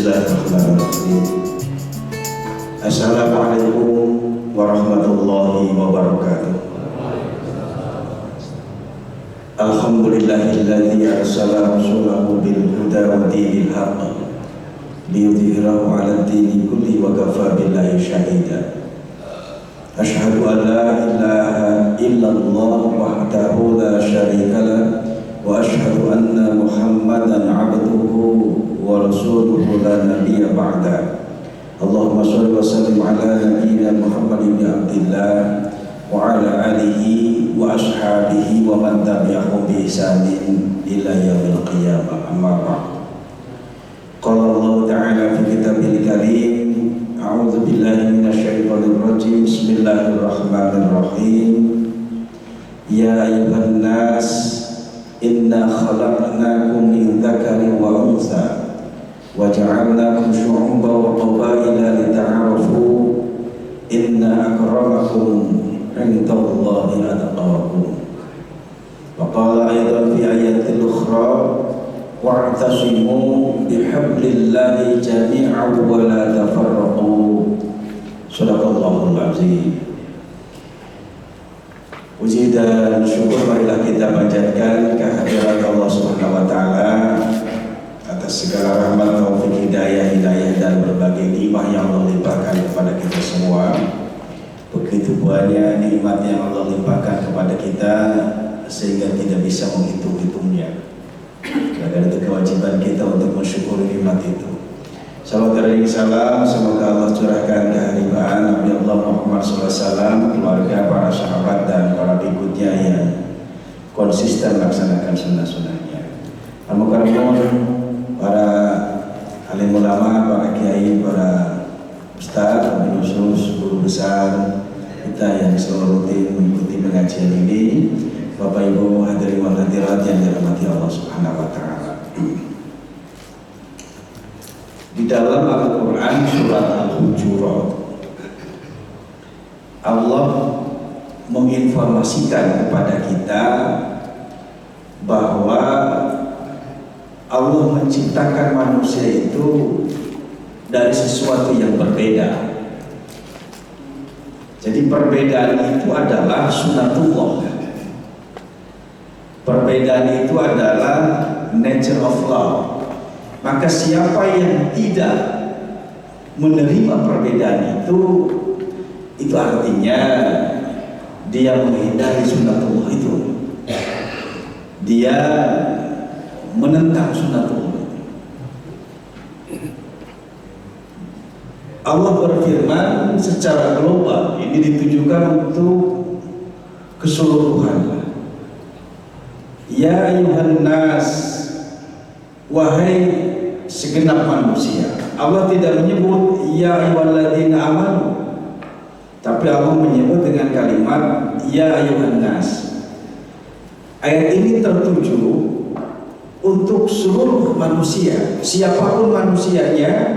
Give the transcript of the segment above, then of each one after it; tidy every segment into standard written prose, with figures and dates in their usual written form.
Bismillahirrahmanirrahim. Assalamualaikum warahmatullahi wabarakatuh. Alhamdulillahilladzi arsala rasulahu bil huda wa dinil haqq liyudhhirahu 'ala ad-dini kulli wa kafa billahi shahida. Asyhadu an la ilaha illallah wahdahu la syarika lah wa asyhadu anna Muhammadan 'abduhu wa rasuluhu la nabiyya ba'da. Allahumma shalli wa sallim ala nabiyyina Muhammad ibn Abdillah wa ala alihi wa ashabihi wa man tabi'ahum bi ihsanin ila yaumil qiyamah. Amma ba'd. Qala Allah ta'ala fi kitabil karim, a'udzu billahi minasyaitonir rajim. Bismillahirrahmanirrahim. Ya ayyuhan nas, inna khalaqnakum min dzakarin wa untha wa ja'alnakum syu'uban wa qabaila lita'arafu inna akramakum 'indallahi atqakum. Wa qala aidan fi ayatil ukhra wa'tasimu bihablillahi jami'an wa la tafarraqu. Shadaqallahul azim. Puji dan syukur marilah kita panjatkan kehadirat Allah Subhanahu wa taala atas segala rahmat, taufik, hidayah dan berbagai nikmat yang Allah limpahkan kepada kita semua. Begitu banyak nikmat yang Allah limpahkan kepada kita sehingga tidak bisa menghitung-hitungnya. Karena itu kewajiban kita untuk mensyukuri nikmat itu. Salawat dan salam semoga Allah curahkan kehadiran Nabi Allah Muhammad SAW, keluarga, para sahabat dan para pengikutnya yang konsisten melaksanakan sunnah-sunnahnya. Para alim ulama, para kiai, para ustaz, penulis, guru besar kita yang selalu rutin mengikuti pengajian ini, Bapak Ibu hadirin wal hadirat yang dirahmati Allah Subhanahu wa taala. Di dalam Al-Qur'an surat Al-Hujurat, Allah menginformasikan kepada kita bahwa Allah menciptakan manusia itu dari sesuatu yang berbeda. Jadi perbedaan itu adalah sunatullah. Perbedaan itu adalah nature of law. Maka siapa yang tidak menerima perbedaan itu artinya dia menghindari sunatullah itu. Dia menentang sunatullah. Allah berfirman secara global, ini ditujukan untuk keseluruhan. Ya ayuhan nas, wahai segenap manusia. Allah tidak menyebut ya ayyuhalladzina amanu, tapi Allah menyebut dengan kalimat ya ayyuhan nas. Ayat ini tertuju untuk seluruh manusia, siapapun manusianya,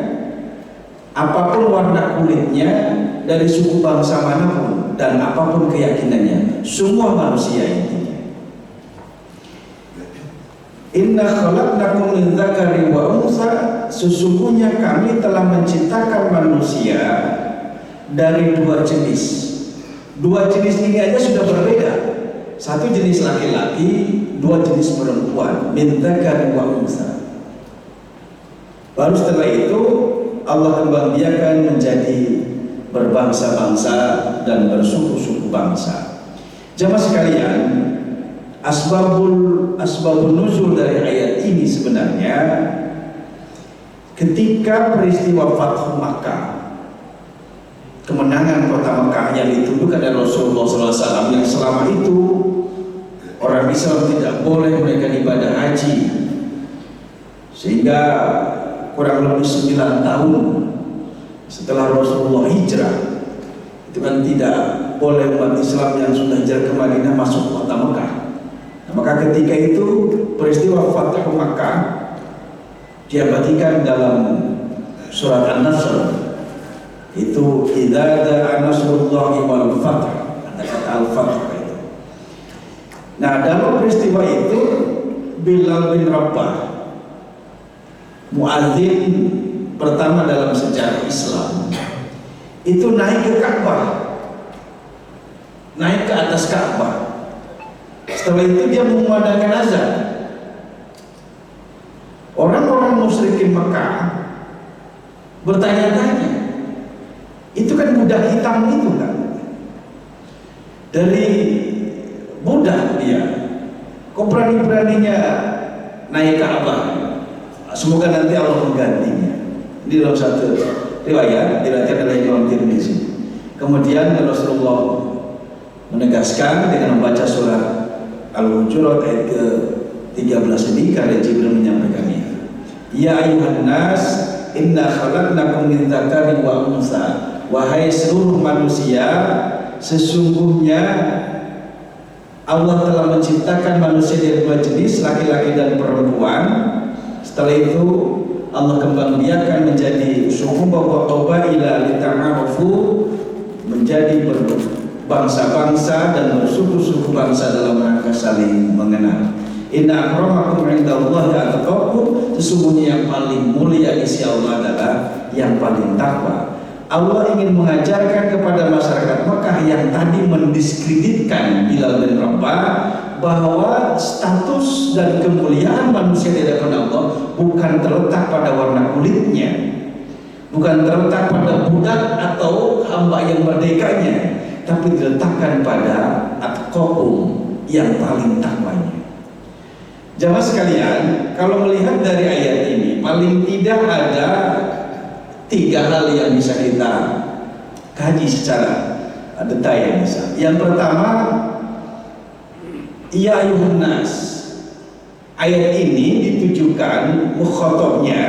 apapun warna kulitnya, dari suku bangsa manapun dan apapun keyakinannya, semua manusia intinya. Inna khalaqnakum min dzakarin wa untha, sesungguhnya kami telah menciptakan manusia dari dua jenis. Dua jenis ini aja sudah berbeda. Satu jenis laki-laki, dua jenis perempuan. Min dzakarin wa untha. Baru setelah itu Allah kembangbiakan menjadi berbangsa-bangsa dan bersuku-suku bangsa. Jamaah sekalian, asbabun nuzul dari ayat ini sebenarnya ketika peristiwa Fathu Makkah, kemenangan kota Makkah yang dituduhkan oleh Rasulullah SAW, yang selama itu orang Islam tidak boleh mereka ibadah haji, sehingga kurang lebih 9 tahun setelah Rasulullah hijrah itu kan tidak boleh umat Islam yang sudah hijrah ke Madinah masuk kota Makkah. Maka ketika itu peristiwa Fathu Makkah diabadikan dalam surat An-Nasr, itu idza jaa nasrullahi wal fath, ada kata al-fath itu. Nah, dalam peristiwa itu Bilal bin Rabah, muadzin pertama dalam sejarah Islam itu naik ke Ka'bah, naik ke atas Ka'bah. Setelah itu dia mengumandangkan azan. Orang-orang musyrikin Mekah bertanya-tanya, itu kan budak hitam itu kan, dari budak dia, kok berani-beraninya naik Ka'bah? Semoga nanti Allah menggantinya. Ini dalam satu riwayat diriwayatkan oleh Imam Tirmizi. Kemudian Rasulullah menegaskan dengan membaca surah Al-Hujurat ayat ke-13 ini, karena Jibril menyampaikannya. Ya ayuhan nas, inna khalaqnakum min dzakarin wa unsa. Wahai seluruh manusia, sesungguhnya Allah telah menciptakan manusia dari dua jenis, laki-laki dan perempuan. Setelah itu Allah kembang biakan menjadi suku qabaila lita'arafu, menjadi berbangsa-bangsa dan bersuku-suku bangsa dalam rangka saling mengenal. Inna akramakum indallahi atqakum, sesungguhnya yang paling mulia di sisi Allah adalah yang paling takwa. Allah ingin mengajarkan kepada masyarakat Mekah yang tadi mendiskreditkan Bilal bin Rabah bahwa status dan kemuliaan manusia di hadapan Allah bukan terletak pada warna kulitnya, bukan terletak pada budak atau hamba yang merdekanya, tapi diletakkan pada atqakum, yang paling takwanya. Jamaah sekalian, kalau melihat dari ayat ini, paling tidak ada 3 hal yang bisa kita kaji secara detail. Yang pertama, ya ayuhan nas. Ayat ini ditujukan mukhatabnya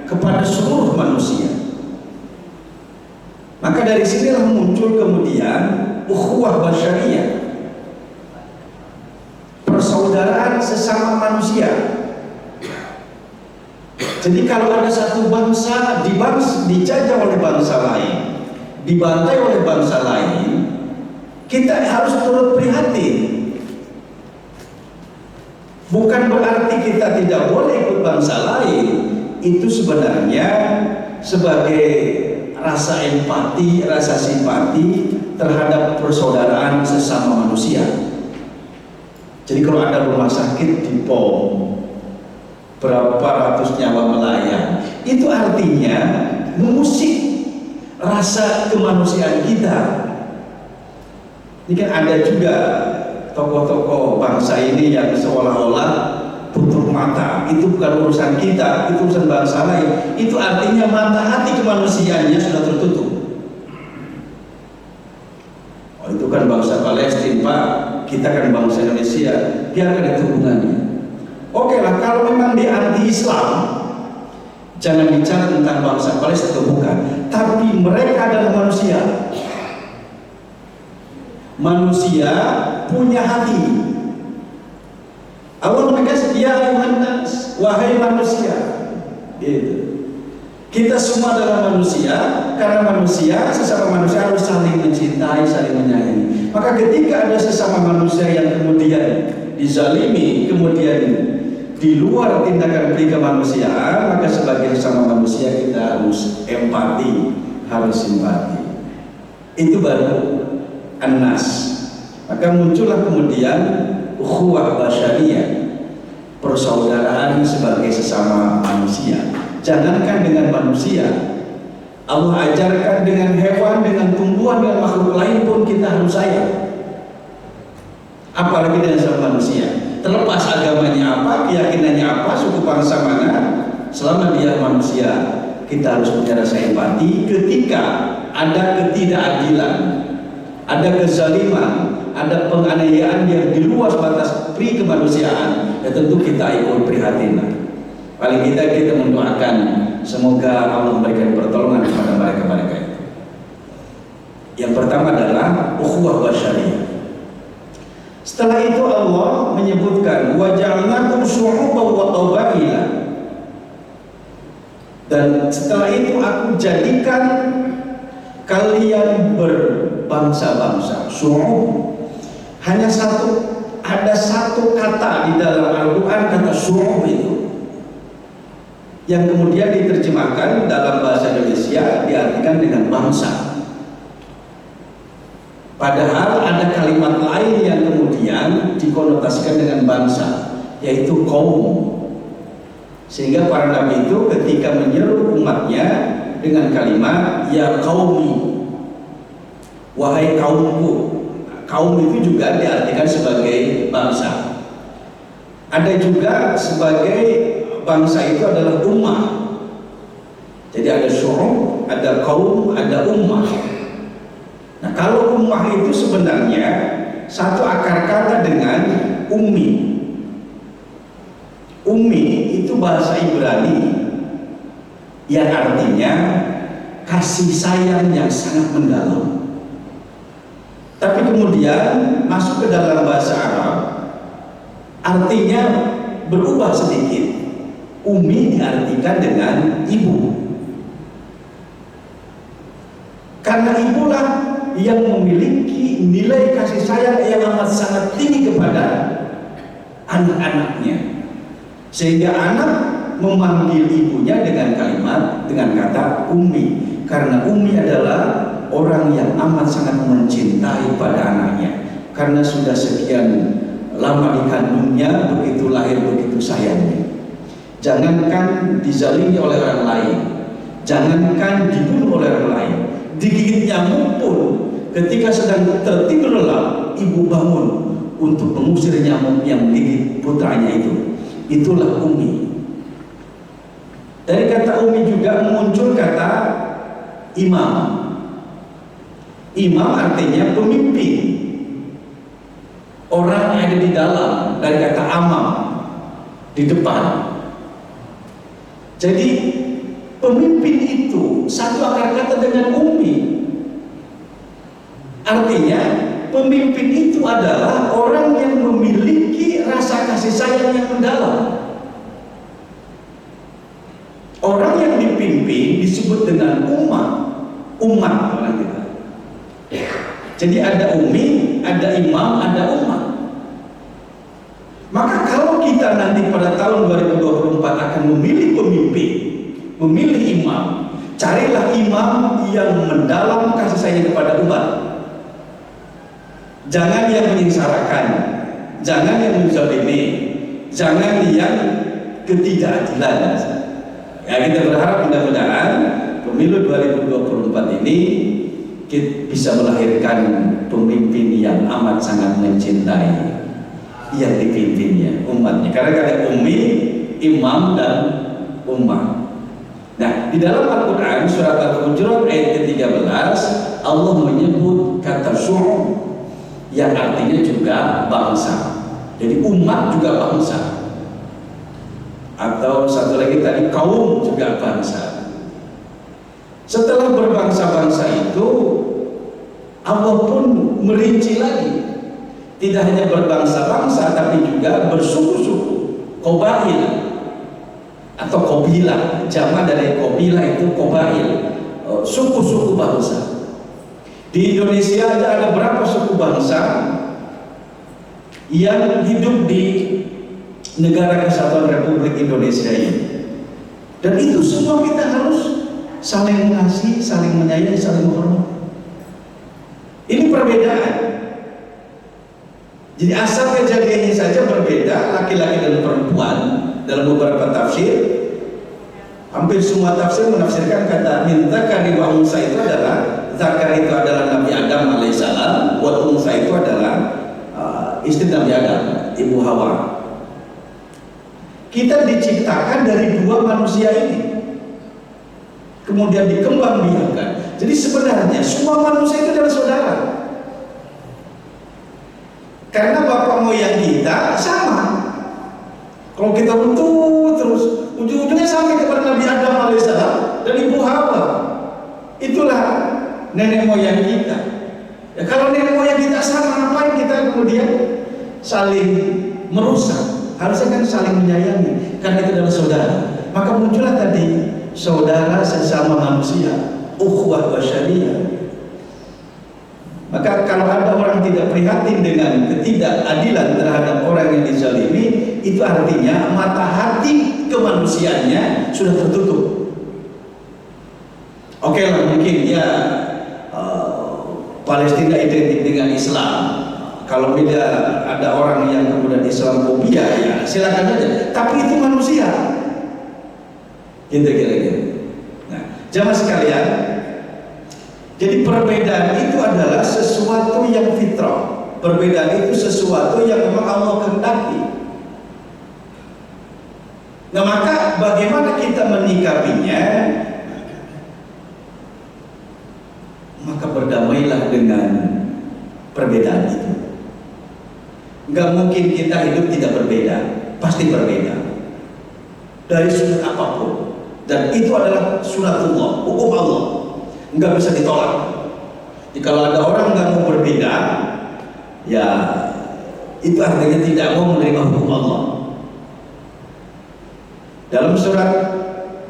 kepada seluruh manusia. Maka dari sinilah muncul kemudian ukhuwah basyariyah, persaudaraan sesama manusia. Jadi kalau ada satu bangsa dijajah oleh bangsa lain, dibantai oleh bangsa lain, kita harus turut prihatin. Bukan berarti kita tidak boleh ikut bangsa lain. Itu sebenarnya sebagai rasa empati, rasa simpati terhadap persaudaraan sesama manusia. Jadi kalau ada rumah sakit di POM, berapa ratus nyawa melayang, itu artinya mengusik rasa kemanusiaan kita. Ini kan ada juga tokoh-tokoh bangsa ini yang seolah-olah tutup mata, itu bukan urusan kita, itu urusan bangsa lain. Itu artinya mata hati kemanusiaannya sudah tertutup. Oh, itu kan bangsa Palestina, Pak, kita kan bangsa Indonesia, biarkan itu hubungannya. Oke lah, kalau memang dia anti-Islam, jangan bicara tentang bangsa Palestina atau bukan. Tapi mereka adalah manusia. Manusia punya hati. Allah menegaskan, ya ayuhan nas, wahai manusia. Gitu. Kita semua adalah manusia, karena manusia, sesama manusia harus saling mencintai, saling menyayangi. Maka ketika ada sesama manusia yang kemudian dizalimi, kemudian di luar tindakan peri kemanusiaan, maka sebagai sesama manusia kita harus empati, harus simpati. Itu baru an-nas. Maka muncullah kemudian ukhuwah basyariyah, persaudaraan sebagai sesama manusia. Jangankan dengan manusia, Allah ajarkan dengan hewan, dengan tumbuhan, dengan makhluk lain pun kita harus sayang. Apalagi dengan sesama manusia. Terlepas agamanya apa, keyakinannya apa, suku bangsa mana, selama dia manusia, kita harus punya rasa empati. Ketika ada ketidakadilan, ada kezaliman, ada penganiayaan yang di luar batas pri kemanusiaan, ya tentu kita ikut prihatin. Paling kita mendoakan semoga Allah memberikan pertolongan kepada mereka itu. Yang pertama adalah ukhuwah basyariyah. Setelah itu Allah menyebutkan wa ja'alnakum syu'uban wa qabaila. Dan setelah itu aku jadikan kalian berbangsa-bangsa. Syu'ub hanya ada satu kata di dalam Al-Qur'an, kata syu'ub itu. yang kemudian diterjemahkan dalam bahasa Indonesia diartikan dengan bangsa. Padahal ada kalimat lain yang kemudian dikonotasikan dengan bangsa, yaitu kaum. Sehingga para nabi itu ketika menyeru umatnya dengan kalimat ya qaumi, wahai kaumku. Kaum itu juga diartikan sebagai bangsa. Ada juga sebagai bangsa itu adalah ummah. Jadi ada syu'ub, ada kaum, ada ummah. Nah, kalau ummah itu sebenarnya satu akar kata dengan ummi. Ummi itu bahasa Ibrani yang artinya kasih sayang yang sangat mendalam. Tapi kemudian masuk ke dalam bahasa Arab, artinya berubah sedikit. Ummi diartikan dengan ibu. Karena ibulah yang memiliki nilai kasih sayang yang amat sangat tinggi kepada anak-anaknya, sehingga anak memanggil ibunya dengan kata ummi, karena ummi adalah orang yang amat sangat mencintai pada anaknya, karena sudah sekian lama dikandungnya, begitu lahir begitu sayangnya. Jangankan dizalimi oleh orang lain, jangankan dibunuh oleh orang lain, digigit nyamuk pun ketika sedang tertidur lelap, ibu bangun untuk mengusir nyamuk yang menggigit putranya itu. Itulah ummi. Dari kata ummi juga muncul kata imam. Imam artinya pemimpin, orang yang ada di dalam, dari kata amam, di depan. Jadi pemimpin itu satu akar kata dengan ummi. Artinya pemimpin itu adalah orang yang memiliki rasa kasih sayang yang mendalam. Orang yang dipimpin disebut dengan umat orang kita. Jadi ada ummi, ada imam, ada umat. Maka kalau kita nanti pada tahun 2024 akan memilih pemimpin, memilih imam, carilah imam yang mendalam kasih sayang kepada umat. Jangan yang menyengsarakan, jangan yang menzalimi, jangan yang ketidakadilan. Ya, kita berharap mudah-mudahan pemilu 2024 ini kita bisa melahirkan pemimpin yang amat sangat mencintai yang dipimpinnya, umatnya. Karena ada ummi, imam, dan ummah. Nah, di dalam Al-Quran surat Al-Hujurat ayat ke-13 Allah menyebut kata syu'ub yang artinya juga bangsa. Jadi umat juga bangsa. Atau satu lagi tadi kaum juga bangsa. Setelah berbangsa-bangsa itu Allah pun merinci lagi. Tidak hanya berbangsa-bangsa tapi juga bersuku-suku, qabail atau qabilah. Jamak dari qabilah itu qabail, suku-suku bangsa. Di Indonesia ada berapa suku bangsa yang hidup di Negara Kesatuan Republik Indonesia ini. Dan itu semua kita harus saling mengasihi, saling menyayangi, saling menghormati. Ini perbedaan. Jadi asal kejadiannya saja berbeda, laki-laki dan perempuan. Dalam beberapa tafsir, hampir semua tafsir menafsirkan kata min dzakari wa unsa itu adalah zakar itu adalah Nabi Adam alaihissalam, wa unsa itu adalah istri Nabi Adam, Ibu Hawa. Kita diciptakan dari dua manusia ini, kemudian dikembangbiakkan. Jadi sebenarnya semua manusia itu adalah saudara. Karena bapak moyang kita sama. Kalau kita butuh terus, ujung-ujungnya sampai kepada Nabi Adam alaihissalam dan Ibu Hawa. Itulah nenek moyang kita. Ya, kalau nenek moyang kita sama, ngapain kita kemudian saling merusak? Harusnya kan saling menyayangi, karena itu adalah saudara. Maka muncullah tadi saudara sesama manusia, ukhuwah basyariyah. Maka kalau ada orang tidak prihatin dengan ketidakadilan terhadap orang yang dizalimi, itu artinya mata hati kemanusiaan kemanusiaannya sudah tertutup. Oke lah, mungkin ya Palestina identik dengan Islam. Kalau beda ada orang yang kemudian Islamofobia, ya silakan aja. Tapi itu manusia. Gitu kira-kira. Nah, jamaah sekalian, jadi perbedaan itu adalah sesuatu yang fitrah. Perbedaan itu sesuatu yang memang Allah kehendaki. Nah, maka bagaimana kita menyikapinya? Maka berdamailah dengan perbedaan itu. Gak mungkin kita hidup tidak berbeda, pasti berbeda dari sudut apapun. Dan itu adalah sunatullah, hukum Allah, nggak bisa ditolak. Jadi kalau ada orang nggak mau berbeda, ya itu artinya tidak mau menerima hukum Allah. Dalam surat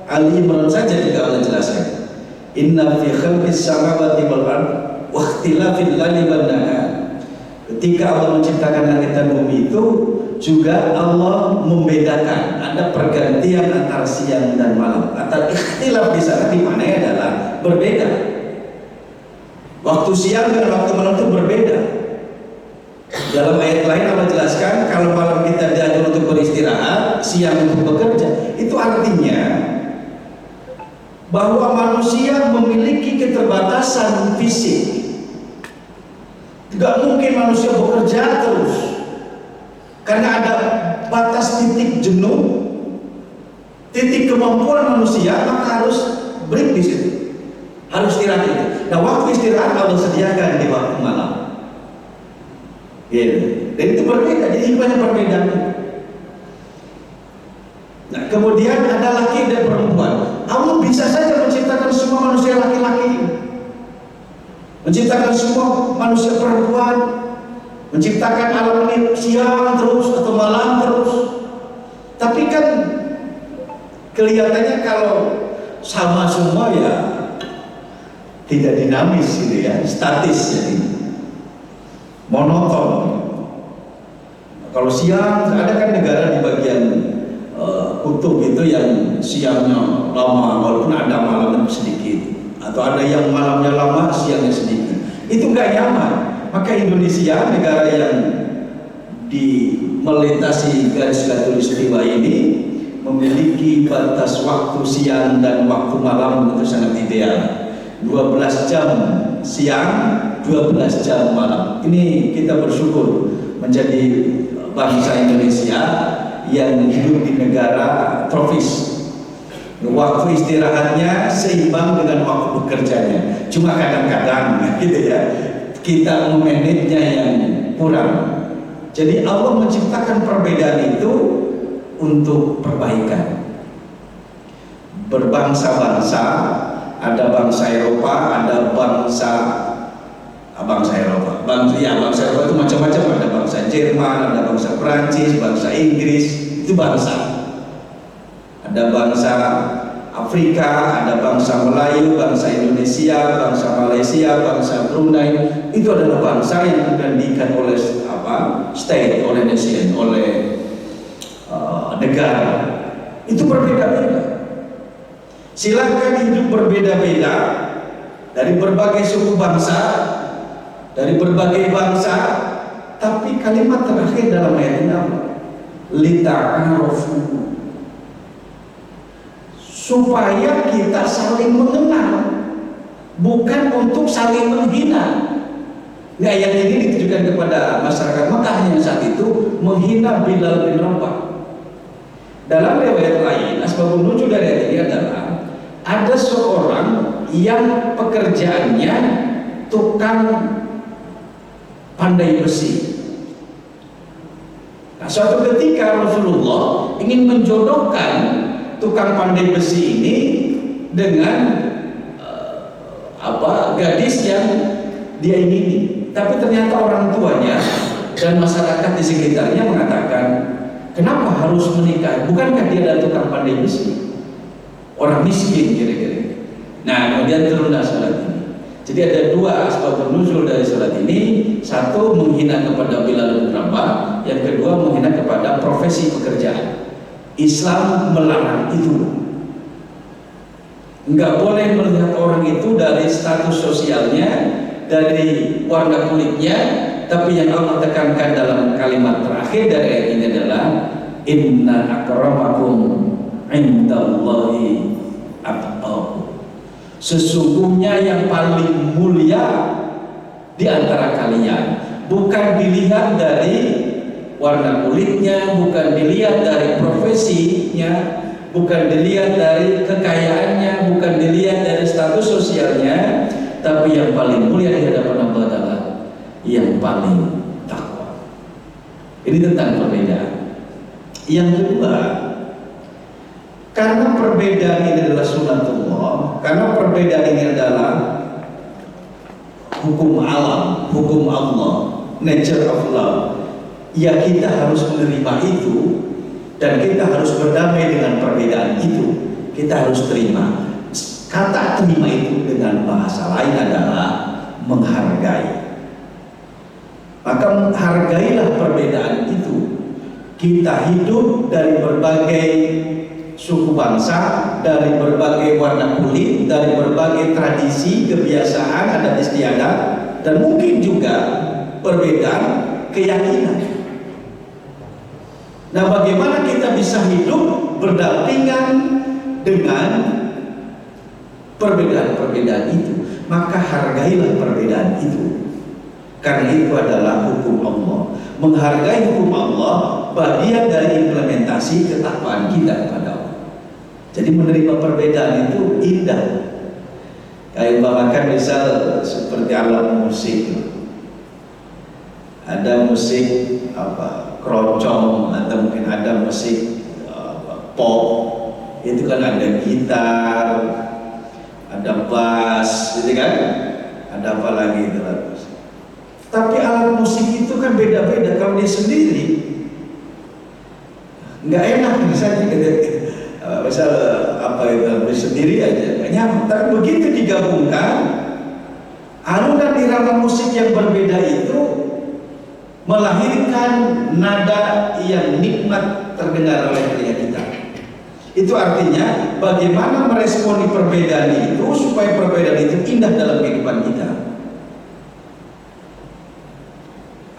Ali Imran saja juga Allah jelaskan, Inna fi khalqis samawati wal ard wa ikhtilafil laili wan nahar. Ketika Allah menciptakan langit dan bumi itu juga Allah membedakan, ada pergantian antara siang dan malam. Antara ikhtilaf di sana dimana adalah berbeda. Waktu siang dan waktu malam itu berbeda. Dalam ayat lain Allah jelaskan kalau malam kita diajar untuk beristirahat, siang untuk bekerja. Itu artinya bahwa manusia memiliki keterbatasan fisik. Tidak mungkin manusia bekerja terus, karena ada batas titik jenuh, titik kemampuan manusia, maka harus break di situ, harus istirahat itu. Nah, waktu istirahat Allah sediakan di waktu malam. Dan itu berbeda, jadi banyak perbedaan. Nah, kemudian ada laki dan perempuan. Allah bisa saja menciptakan semua manusia laki-laki, menciptakan semua manusia perempuan, menciptakan alam ini siang terus atau malam terus. Tapi kan kelihatannya kalau sama semua ya tidak dinamis gitu ya, statis jadi monoton. Kalau siang ada kan negara di bagian kutub itu yang siangnya lama walaupun ada malamnya sedikit, atau ada yang malamnya lama siangnya sedikit. Itu nggak nyaman. Maka Indonesia, negara yang melintasi garis khatulistiwa ini, memiliki batas waktu siang dan waktu malam itu sangat ideal. 12 jam siang, 12 jam malam. Ini kita bersyukur menjadi bangsa Indonesia yang hidup di negara tropis. Waktu istirahatnya seimbang dengan waktu bekerjanya. Cuma kadang-kadang gitu ya, kita memanagenya yang kurang. Jadi Allah menciptakan perbedaan itu untuk perbaikan. Berbangsa-bangsa, ada bangsa Eropa, ada bangsa Eropa. Bangsa Eropa itu macam-macam, ada bangsa Jerman, ada bangsa Perancis, bangsa Inggris, itu bangsa. Ada bangsa Afrika, ada bangsa Melayu, bangsa Indonesia, bangsa Malaysia, bangsa Brunei. Itu adalah bangsa yang kemudian diikat oleh state, oleh nation, oleh negara. Itu berbeda-beda. Silakan hidup berbeda-beda dari berbagai suku bangsa, dari berbagai bangsa, tapi kalimat terakhir dalam ayat ini apa? Lita'arufu, supaya kita saling mengenal, bukan untuk saling menghina. Ini ayat ini ditujukan kepada masyarakat Mekah yang saat itu menghina Bilal bin Rabah. Dalam riwayat lain, asbabun nuzul dari ayat ini adalah ada seorang yang pekerjaannya tukang pandai besi. Nah, suatu ketika Rasulullah ingin menjodohkan tukang pandai besi ini dengan gadis yang dia ingini, tapi ternyata orang tuanya dan masyarakat di sekitarnya mengatakan, kenapa harus menikah? Bukankah dia adalah tukang pandai besi, orang miskin kira-kira. Nah, kemudian turunlah surat ini. Jadi ada dua asbabun nuzul dari surat ini. Satu, menghina kepada Bilal bin Rabah. Yang kedua, menghina kepada profesi pekerjaan. Islam melarang itu. Nggak boleh melihat orang itu dari status sosialnya, dari warna kulitnya, tapi yang Allah tekankan dalam kalimat terakhir dari ayat ini adalah inna akramakum indallahi atqakum. Sesungguhnya yang paling mulia di antara kalian bukan dilihat dari warna kulitnya, bukan dilihat dari profesinya, bukan dilihat dari kekayaannya, bukan dilihat dari status sosialnya, tapi yang paling mulia di hadapan Allah adalah yang paling takwa. Ini tentang perbedaan. Yang kedua, karena perbedaan ini adalah sunatullah, karena perbedaan ini adalah hukum alam, hukum Allah, nature of love, ya kita harus menerima itu. Dan kita harus berdamai dengan perbedaan itu. Kita harus terima. Kata terima itu dengan bahasa lain adalah menghargai. Maka hargailah perbedaan itu. Kita hidup dari berbagai suku bangsa, dari berbagai warna kulit, dari berbagai tradisi, kebiasaan, adat istiadat, dan mungkin juga perbedaan keyakinan. Nah, bagaimana kita bisa hidup berdampingan dengan perbedaan-perbedaan itu? Maka hargailah perbedaan itu, karena itu adalah hukum Allah. Menghargai hukum Allah bagian dari implementasi ketakwaan kita kepada Allah. Jadi menerima perbedaan itu indah. Kayak umpamakan misal seperti alat musik, ada musik keroncong, atau mungkin ada musik pop, itu kan ada gitar, ada bass, gitu kan, ada apa lagi itu alat musik. Tapi alat musik itu kan beda-beda. Kalau dia sendiri nggak enak misalnya, misal sendiri aja nggak nyaman. Tapi begitu digabungkan, alunan irama musik yang berbeda itu melahirkan nada yang nikmat terdengar oleh telinga kita. Itu artinya bagaimana meresponi perbedaan itu supaya perbedaan itu indah dalam kehidupan kita.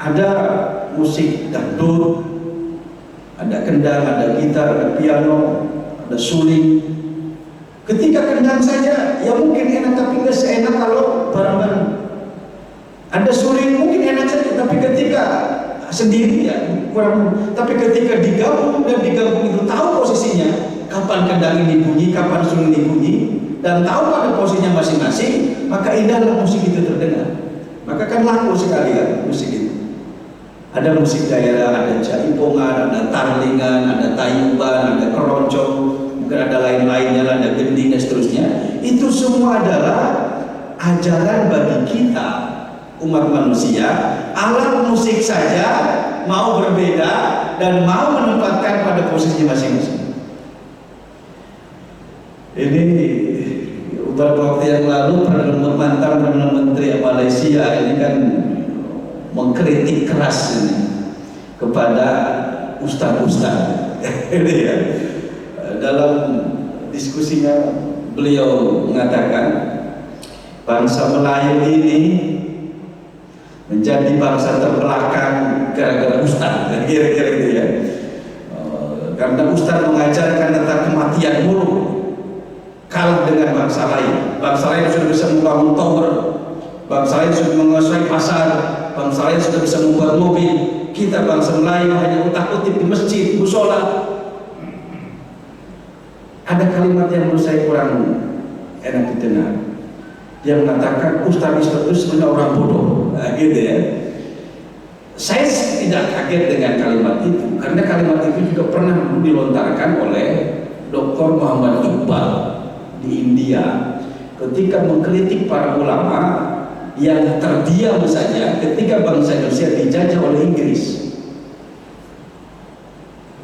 Ada musik dangdut, ada kendang, ada gitar, ada piano, ada suling. Ketika kendang saja ya mungkin enak, tapi nggak seenak kalau bareng-bareng. Ada suling mungkin enak saja, tapi ketika sendiri ya kurang. Tapi ketika digabung itu tahu posisinya, kapan kendang ini bunyi, kapan suling ini bunyi, dan tahu pada posisinya masing-masing, maka indahlah musik itu terdengar. Maka kan laku sekali kan musik itu. Ada musik daerah, ada jaipongan, ada tarlingan, ada tayuban, ada keroncong, mungkin ada lain-lainnya, ada gending dan seterusnya. Itu semua adalah ajaran bagi kita umat manusia. Alat musik saja mau berbeda dan mau menempatkan pada posisinya masing-masing. Ini beberapa waktu yang lalu mantan Perdana Menteri Malaysia ini kan mengkritik keras ini kepada ustaz-ustaz. Ini ya, dalam diskusinya beliau mengatakan bangsa Melayu ini menjadi bangsa terbelakang gara-gara ustaz, kira-kira gitu ya. Karena ustaz mengajarkan tentang kematian mulu, kalah dengan bangsa lain. Bangsa lain sudah bisa membangun tower, bangsa lain sudah menguasai pasar, bangsa lain sudah bisa membuat mobil. Kita bangsa Melayu hanya utak-utik di masjid, musola. Ada kalimat yang menurut saya kurang enak didengar. Dia mengatakan ustaz itu sebenarnya orang bodoh, nah, gitu ya. Saya tidak kaget dengan kalimat itu, karena kalimat itu juga pernah dilontarkan oleh Dr. Muhammad Iqbal di India ketika mengkritik para ulama yang terdiam saja ketika bangsa Indonesia dijajah oleh Inggris.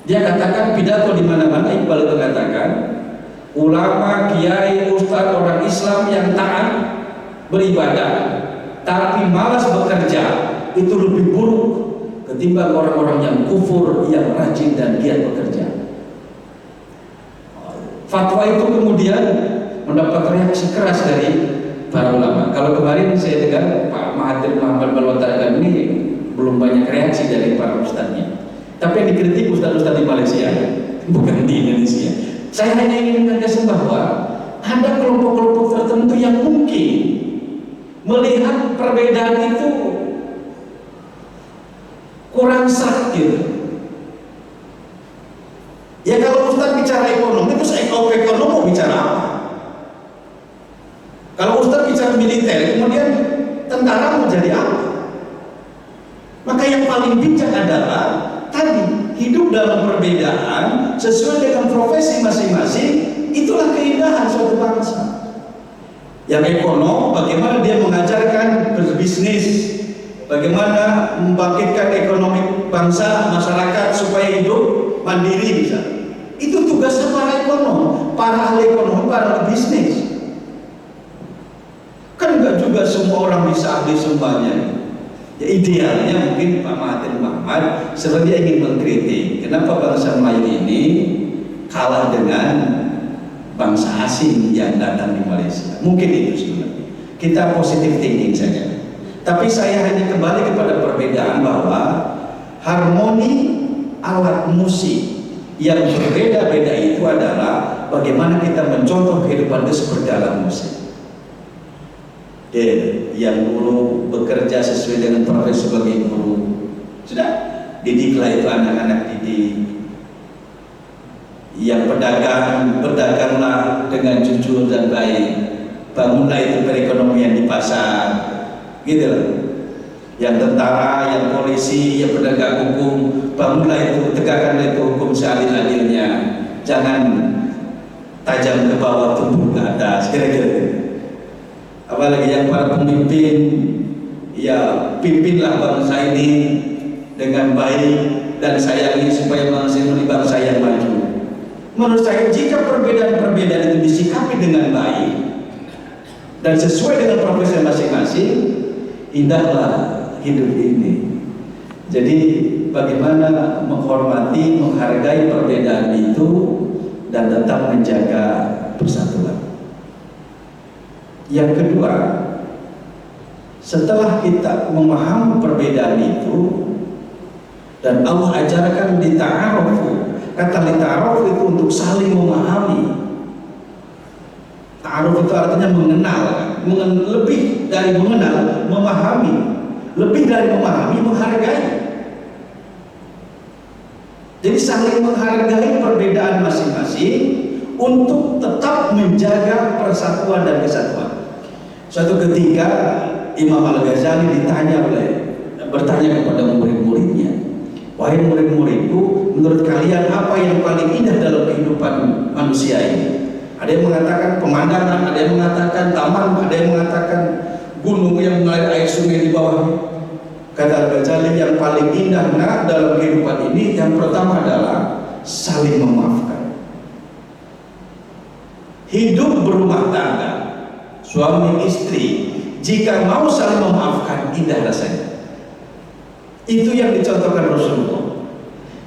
Dia katakan pidato di mana-mana, Iqbal mengatakan ulama, kiai, ustaz, orang Islam yang taat beribadah tapi malas bekerja itu lebih buruk ketimbang orang-orang yang kufur yang rajin dan giat bekerja. Fatwa itu kemudian mendapat reaksi keras dari para ulama. Kalau kemarin saya dengar Pak Mahathir Muhammad melontarkan ini belum banyak reaksi dari para ustadznya. Tapi yang dikritik ustadz-ustadz di Malaysia, bukan di Indonesia. Saya hanya ingin menegaskan bahwa ada kelompok-kelompok tertentu yang mungkin melihat perbedaan itu kurang sah gitu. Ya kalau ustadz bicara ekonomi, terus ekonomi mau bicara apa? Kalau ustadz bicara militer, kemudian tentara mau jadi apa? Maka yang paling bijak adalah tadi, hidup dalam perbedaan sesuai dengan profesi masing-masing. Itulah keindahan suatu bangsa. Yang ekonom, bagaimana dia mengajarkan berbisnis, bagaimana membangkitkan ekonomi bangsa, masyarakat supaya hidup mandiri bisa. Itu tugasnya para ekonom, para ahli ekonomi, para ahli bisnis. Kan enggak juga semua orang bisa ahli semuanya. Ya idealnya mungkin Pak Mahathir Muhammad sebenarnya ingin mengkritik kenapa bangsa Melayu ini kalah dengan bangsa asing yang datang di Malaysia. Mungkin itu sebenarnya. Kita positive thinking saja. Tapi saya hanya kembali kepada perbedaan bahwa harmoni alat musik yang berbeda-beda itu adalah bagaimana kita mencontoh kehidupan itu seperti alat musik. Yang dulu bekerja sesuai dengan profesi sebagai guru, sudah didiklah itu anak-anak didik. Yang pedagang, berdaganglah dengan jujur dan baik. Bangunlah itu perekonomian di pasar, gitu loh. Yang tentara, yang polisi, yang penegak hukum, bangunlah itu, tegakkanlah itu hukum seadil-adilnya. Jangan tajam ke bawah, tumpul ke atas, kira-kira. Apalagi yang para pemimpin, ya pimpinlah bangsa ini dengan baik dan sayangi supaya bangsa yang maju. Menurut saya jika perbedaan-perbedaan itu disikapi dengan baik dan sesuai dengan profesi masing-masing, indahlah hidup ini. Jadi bagaimana menghormati, menghargai perbedaan itu dan tetap menjaga persatuan. Yang kedua, setelah kita memahami perbedaan itu dan Allah ajarkan dita'arufu. Kata lita'arufu itu untuk saling memahami. Ta'aruf itu artinya mengenal, lebih dari mengenal, memahami. Lebih dari memahami, menghargai. Jadi saling menghargai perbedaan masing-masing untuk tetap menjaga persatuan dan kesatuan. Suatu ketika Imam Al-Ghazali bertanya kepada murid-muridnya, wahai murid-muridku, menurut kalian apa yang paling indah dalam kehidupan manusia ini? Ada yang mengatakan pemandangan, ada yang mengatakan taman, ada yang mengatakan gunung yang mengalir air sungai di bawahnya. Kata Al-Ghazali, yang paling indah dalam kehidupan ini yang pertama adalah saling memaafkan. Hidup berumah tangga, suami istri, jika mau saling memaafkan, indah rasanya. Itu yang dicontohkan Rasulullah.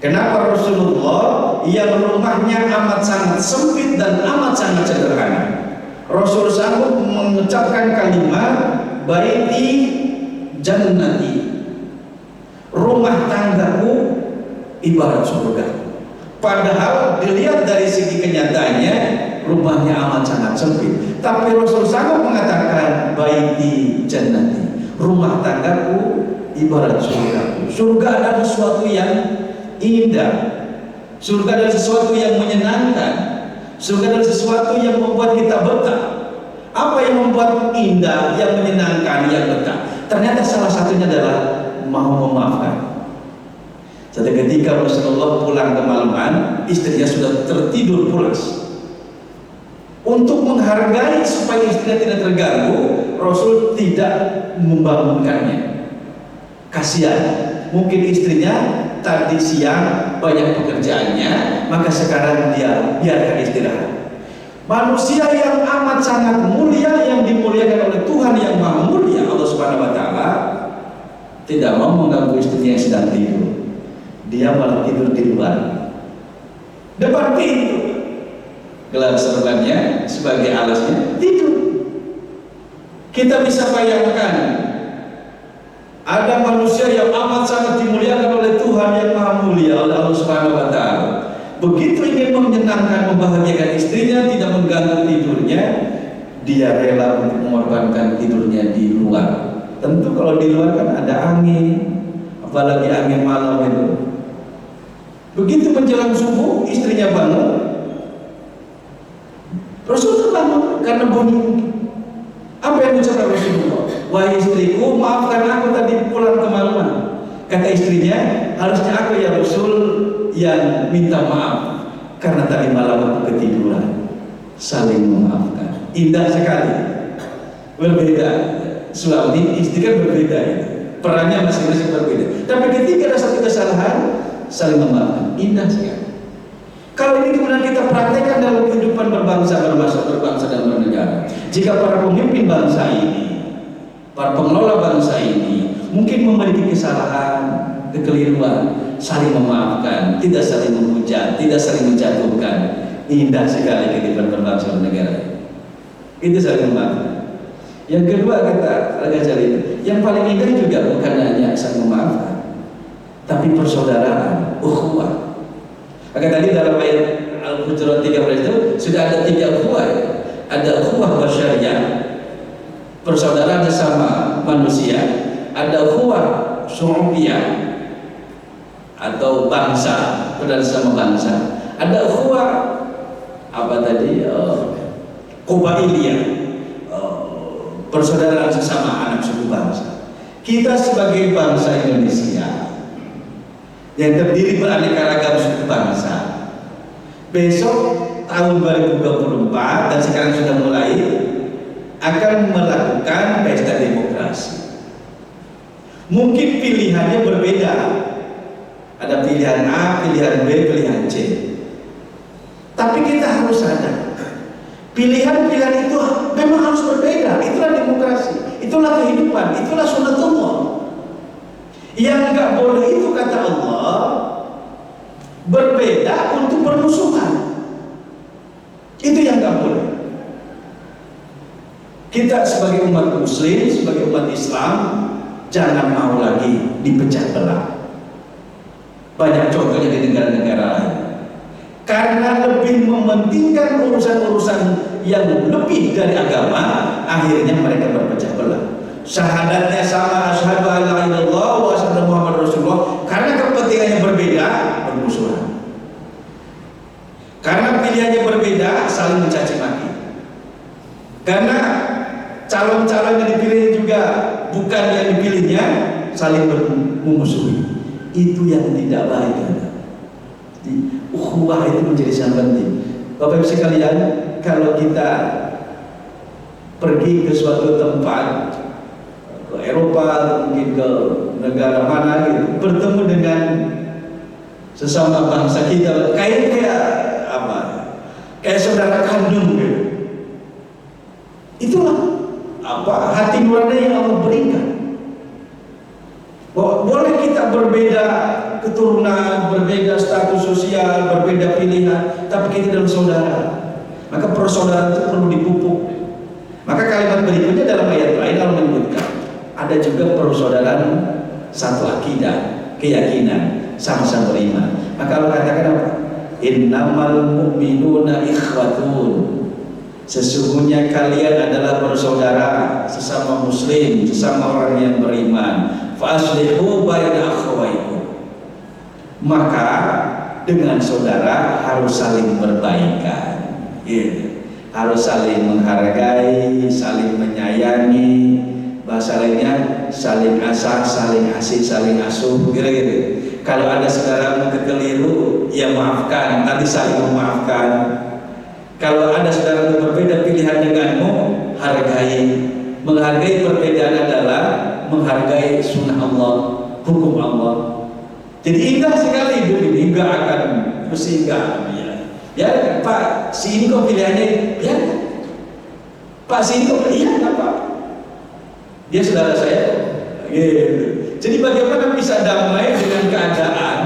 Kenapa Rasulullah yang rumahnya amat sangat sempit dan amat sangat sederhana, Rasul sanggup mengucapkan kalimat baiti jannati, rumah tanggaku ibarat surga. Padahal dilihat dari segi kenyataannya rumahnya amat sangat sempit, tapi Rasul sanggup mengatakan baiti jannati, rumah tanggaku ibarat surga. Surga adalah sesuatu yang indah, surga adalah sesuatu yang menyenangkan, surga adalah sesuatu yang membuat kita betah. Apa yang membuat indah, yang menyenangkan, yang betah? Ternyata salah satunya adalah mau memaafkan. Satu ketika Rasulullah pulang kemalaman, istrinya sudah tertidur pulas. Untuk menghargai supaya istrinya tidak terganggu, Rasul tidak membangunkannya. Kasihan, mungkin istrinya tadi siang banyak pekerjaannya, maka sekarang dia biarkan istirahat. Manusia yang amat sangat mulia, yang dimuliakan oleh Tuhan yang Maha Mulia, Allah Subhanahu wa Ta'ala, tidak mau mengganggu istrinya yang sedang tidur. Dia malah tidur di luar, depan pintu. gelar serbannya sebagai alasnya tidur. Kita bisa bayangkan ada manusia yang amat sangat dimuliakan oleh Tuhan yang Maha Mulia, oleh Allah Subhanahu wa Ta'ala. Begitu ingin menyenangkan, membahagiakan istrinya, tidak mengganggu tidurnya, dia rela untuk mengorbankan tidurnya di luar. Tentu kalau di luar kan ada angin, apalagi angin malam itu. Begitu menjelang subuh, istrinya bangun, Rasul terbangun karena bunyi. Apa yang ucapkan Rasulullah? Wahai istriku, maafkan aku tadi pulang kemalaman. Kata istrinya, harusnya aku ya Rasul yang minta maaf karena tadi malam aku ketiduran. Saling memaafkan. Indah sekali. Berbeda. Suami istri kan berbeda itu. Perannya masing-masing berbeda. Tapi ketika ada satu kesalahan, saling memaafkan. Indah sekali. Kalau ini kemudian kita praktekkan dalam kehidupan berbangsa dan bernegara. Jika para pemimpin bangsa ini, para pengelola bangsa ini mungkin memiliki kesalahan, kekeliruan, saling memaafkan, tidak saling menghujat, tidak saling menjatuhkan, indah sekali kehidupan berbangsa dan negara. Itu saling memaafkan. Yang kedua kata Al-Ghazali, yang paling indah juga bukan hanya saling memaafkan, tapi persaudaraan, ukhuwah. Maka tadi dalam ayat Al-Hujurat 13 itu sudah ada 3 ukhuwah. Ada ukhuwah basyariyah, persaudaraan sesama manusia. Ada ukhuwah syu'ubiyah atau bangsa, persaudaraan sesama bangsa. Ada ukhuwah apa tadi? Qabailiyah, persaudaraan sesama anak suku bangsa. Kita sebagai bangsa Indonesia yang terdiri beraneka ragam suku bangsa, besok tahun 2024 dan sekarang sudah mulai akan melakukan pesta demokrasi. Mungkin pilihannya berbeda, ada pilihan A, pilihan B, pilihan C. Tapi kita harus sadar, pilihan-pilihan itu memang harus berbeda. Itulah demokrasi, itulah kehidupan, itulah sunnatullah. Yang nggak boleh itu kata Allah berbeda untuk bermusuhan. Itu yang nggak boleh. Kita sebagai umat Muslim, sebagai umat Islam, jangan mau lagi dipecah belah. Banyak contohnya di negara-negara lain. Karena lebih mementingkan urusan-urusan yang lebih dari agama, akhirnya mereka berpecah belah. Syahadatnya sama, asyhadu an la ilaha illallah wa asyhadu Muhammad Rasulullah, karena kepentingannya berbeda, bermusuhan. Karena pilihannya berbeda, saling mencaci maki. Karena calon-calon yang dipilih juga bukan yang dipilihnya, saling memusuhi. Itu yang tidak baik. Ukhuwah itu menjadi sangat penting. Bapak Ibu sekalian, kalau kita pergi ke suatu tempat, ke Eropa, mungkin ke negara mana gitu, bertemu dengan sesama bangsa kita, kayak apa? Kayak saudara kandung gitu. Itulah apa hati nurani yang Allah berikan. Boleh kita berbeda keturunan, berbeda status sosial, berbeda pilihan, tapi kita adalah saudara. Maka persaudaraan itu perlu dipupuk. Maka kalimat berikutnya dalam ayat lain Allah menyebutkan ada juga persaudaraan satu akidah, keyakinan, sama-sama beriman. Maka Allah katakan apa? Innamal mu'minuna ikhwatun. Sesungguhnya kalian adalah bersaudara, sesama muslim, sesama orang yang beriman. Fa aslihu baina akhawaikum. Maka dengan saudara harus saling berbaikan. Harus saling menghargai, saling menyayangi. Bahasa lainnya saling asah, saling asih, saling asuh, gitu. Kalau ada saudara kekeliru, ya maafkan, nanti saling memaafkan. Kalau ada saudara yang berbeda pilihan denganmu, hargai. Menghargai perbedaan adalah menghargai sunnah Allah, hukum Allah. Jadi indah sekali hidup ini, enggak akan bersinggah. Ya Pak, si ini kok pilihannya, ya Pak, si ini kok pilihan apa? Dia saudara saya, gitu. Jadi bagaimana bisa damai dengan keadaan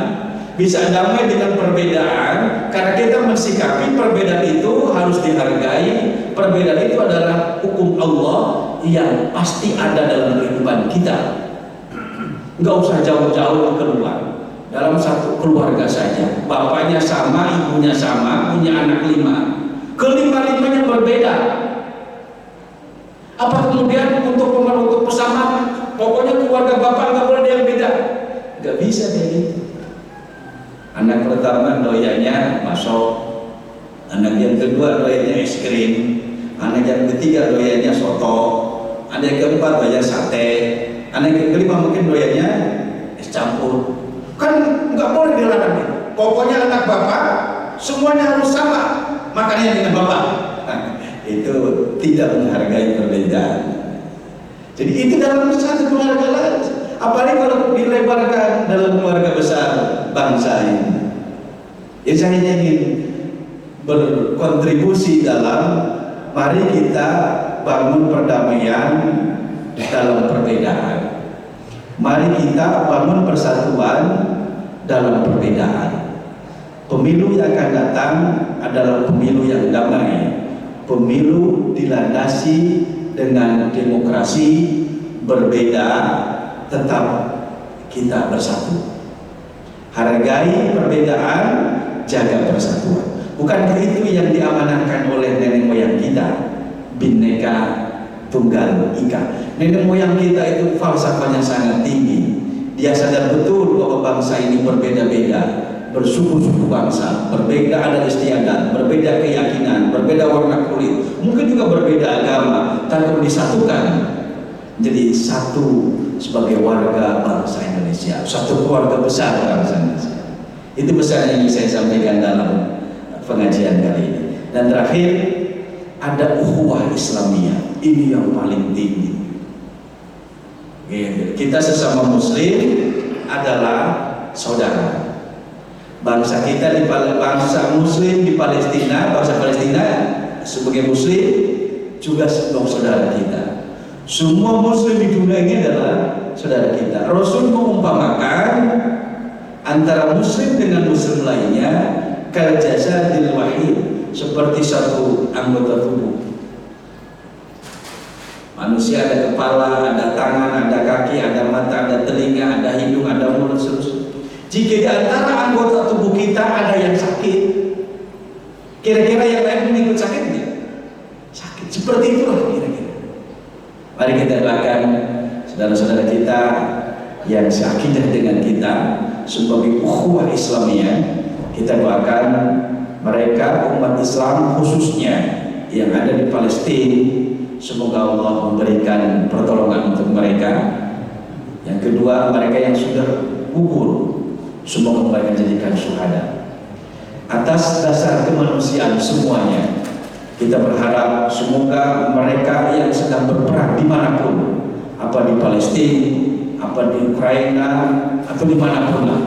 bisa damai dengan perbedaan karena kita mensikapi perbedaan itu harus dihargai. Perbedaan itu adalah hukum Allah yang pasti ada dalam kehidupan kita. Nggak usah jauh-jauh keluar, dalam satu keluarga saja, bapaknya sama, ibunya sama, punya anak 5, kelima-limanya berbeda. Apa kemudian untuk persamaan, pokoknya keluarga bapak nggak boleh ada yang beda? Nggak bisa kayak gitu. Anak pertama doyanya masuk, anak yang kedua doyanya es krim, anak yang ketiga doyanya soto, anak yang keempat doyanya sate, anak yang kelima mungkin doyanya es campur. Kan nggak boleh dilarang. Pokoknya anak bapak semuanya harus sama makannya dengan bapak. Itu tidak menghargai perbedaan. Jadi itu dalam satu keluarga lah. Apalagi kalau dilebarkan dalam keluarga besar bangsa ini. Ya saya ingin berkontribusi dalam mari kita bangun perdamaian dalam perbedaan. Mari kita bangun persatuan dalam perbedaan. Pemilu yang akan datang adalah pemilu yang damai. Pemilu dilandasi dengan demokrasi, berbeda, tetap kita bersatu. Hargai perbedaan, jaga persatuan. Bukankah itu yang diamanahkan oleh nenek moyang kita? Bhinneka Tunggal Ika. Nenek moyang kita itu falsafahnya sangat tinggi. Dia sadar betul bahwa bangsa ini berbeda-beda, bersuku-suku bangsa, berbeda adat istiadat, berbeda keyakinan, berbeda warna kulit, mungkin juga berbeda agama, tapi disatukan jadi satu sebagai warga bangsa Indonesia, satu keluarga besar bangsa Indonesia. Itu besar yang saya sampaikan dalam pengajian kali ini. Dan terakhir, ada ukhuwah Islamiyah. Ini yang paling tinggi. Kita sesama Muslim adalah saudara. Bangsa kita bangsa Muslim di Palestina, bangsa Palestina sebagai Muslim juga saudara kita. Semua Muslim di dunia ini adalah saudara kita. Rasul mengumpamakan antara Muslim dengan Muslim lainnya kal jasadil wahid, seperti satu anggota tubuh. Manusia ada kepala, ada tangan, ada kaki, ada mata, ada telinga, ada hidung, ada mulut, seterusnya. Jika di antara anggota tubuh kita ada yang sakit, kira-kira yang lain ikut sakit nggak? Sakit. Seperti itulah kira-kira. Mari kita doakan saudara-saudara kita yang seakidah dengan kita sebagai ukhuwah Islamiyah. Kita doakan mereka umat Islam khususnya yang ada di Palestina. Semoga Allah memberikan pertolongan untuk mereka. Yang kedua, mereka yang sudah gugur, semoga mereka jadikan syuhada. Atas dasar kemanusiaan semuanya, kita berharap semoga mereka yang sedang berperang dimanapun, apa di Palestina, apa di Ukraina, atau dimanapun lah,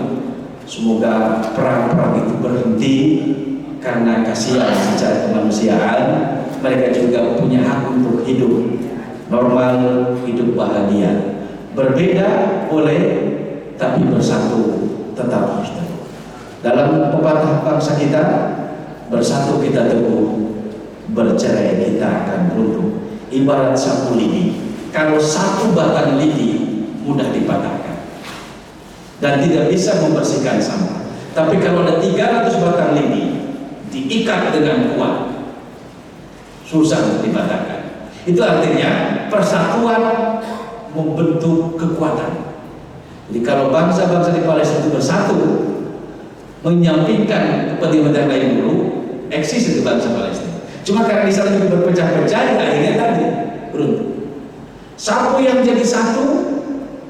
semoga perang-perang itu berhenti karena kasihan secara kemanusiaan. Mereka juga punya hak untuk hidup normal, hidup bahagia. Berbeda boleh, tapi bersatu tetap harus teguh. Dalam pepatah bangsa kita, bersatu kita teguh, bercerai kita akan runtuh. Ibarat sapu lidi, kalau satu batang lidi mudah dipatahkan dan tidak bisa membersihkan sampah. Tapi kalau ada 300 batang lidi diikat dengan kuat, susah untuk dipatahkan. Itu artinya persatuan membentuk kekuatan. Jadi kalau bangsa-bangsa di Palestina itu bersatu, menyampingkan kepentingan lain dulu, eksis itu bangsa Palestina. Cuma karena di sana juga berpecah-pecah, akhirnya tadi beruntung. Sapu yang jadi satu,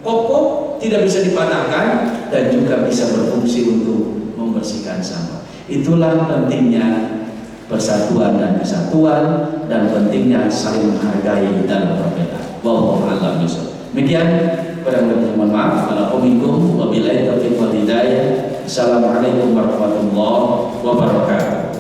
kokoh, tidak bisa dipatahkan, dan juga bisa berfungsi untuk membersihkan sampah. Itulah pentingnya persatuan dan kesatuan, dan pentingnya saling menghargai dalam perbedaan. Wallahu a'lam bishawab. Demikian, kurang-lebihnya mohon maaf. Wabillahi taufiq wal hidayah. Assalamualaikum warahmatullahi wabarakatuh.